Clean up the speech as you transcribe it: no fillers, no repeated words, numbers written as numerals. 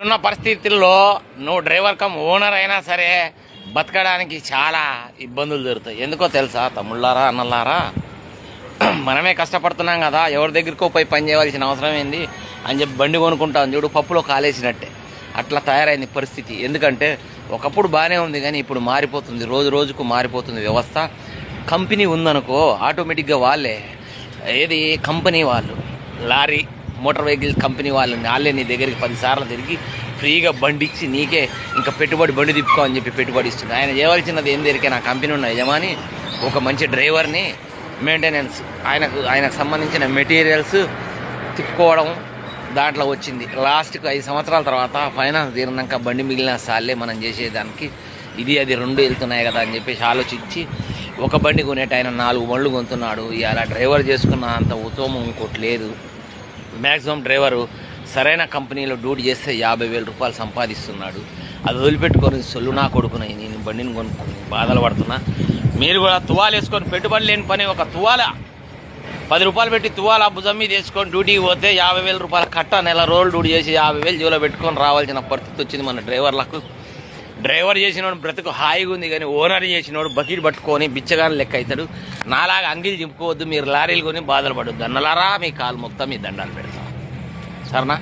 ఉన్న పరిస్థితుల్లో నువ్వు డ్రైవర్ కమ్ ఓనర్ అయినా సరే బతకడానికి చాలా ఇబ్బందులు జరుగుతాయి. ఎందుకో తెలుసా తమ్ముళ్ళారా అన్నలారా, మనమే కష్టపడుతున్నాం కదా, ఎవరి దగ్గరికో పోయి పని చేయవలసిన అవసరం ఏంది అని చెప్పి బండి కొనుక్కుంటాం చూడు, పప్పులో కాలేసినట్టే అట్లా తయారైంది పరిస్థితి. ఎందుకంటే ఒకప్పుడు బాగానే ఉంది కానీ ఇప్పుడు మారిపోతుంది, రోజు రోజుకు మారిపోతుంది వ్యవస్థ. కంపెనీ ఉందనుకో ఆటోమేటిక్గా వాళ్ళే ఏది కంపెనీ వాళ్ళు లారీ మోటార్ వెహికల్స్ కంపెనీ వాళ్ళే నీ దగ్గరికి 10 సార్లు తిరిగి ఫ్రీగా బండి ఇచ్చి నీకే ఇంకా పెట్టుబడి బండి తిప్పుకో అని చెప్పి పెట్టుబడి ఇస్తుంది. ఆయన చేయవలసినది ఏం దొరికే, నా కంపెనీ ఉన్న యజమాని ఒక మంచి డ్రైవర్ని మెయింటెనెన్స్ ఆయనకు సంబంధించిన మెటీరియల్స్ తిప్పుకోవడం దాంట్లో వచ్చింది. లాస్ట్కి 5 సంవత్సరాల తర్వాత ఫైనాన్స్ తీరినాక బండి మిగిలిన సార్లే మనం చేసేదానికి ఇది అది 2 వెళ్తున్నాయి కదా అని చెప్పేసి ఆలోచించి ఒక బండి కొనేట ఆయన 4 బండ్లు కొంటున్నాడు. ఇలా డ్రైవర్ చేసుకున్న అంత ఉత్తమం ఇంకోటి లేదు. మ్యాక్సిమం డ్రైవరు సరైన కంపెనీలో డ్యూటీ చేస్తే 50,000 రూపాయలు సంపాదిస్తున్నాడు. అది వదిలిపెట్టుకొని సొల్లు నా కొడుకున్నాయి నేను బండిని కొనుక్కొని బాధలు పడుతున్నా. మీరు కూడా తువాలు వేసుకొని పెట్టుబడి లేని పని ఒక తువాల 10 రూపాయలు పెట్టి తువాల భుజం మీద వేసుకొని డ్యూటీకి పోతే 50,000 రూపాయలు కట్ట నెల రోజులు డ్యూటీ చేసి 50,000 జోలో పెట్టుకొని రావాల్సిన పరిస్థితి వచ్చింది మన డ్రైవర్లకు. డ్రైవర్ చేసినోడు బ్రతుకు హాయిగా ఉంది కానీ ఓనర్ చేసినోడు బకెట్ పట్టుకొని బిచ్చగాని లెక్క అవుతాడు. నాలాగా అంగిలు చింపుకోవద్దు, మీరు లారీలు కొని బాధలు పడొద్దు అన్నలారా, మీ కాలు మొత్తం మీ దండాలు పెడతాం సరేనా.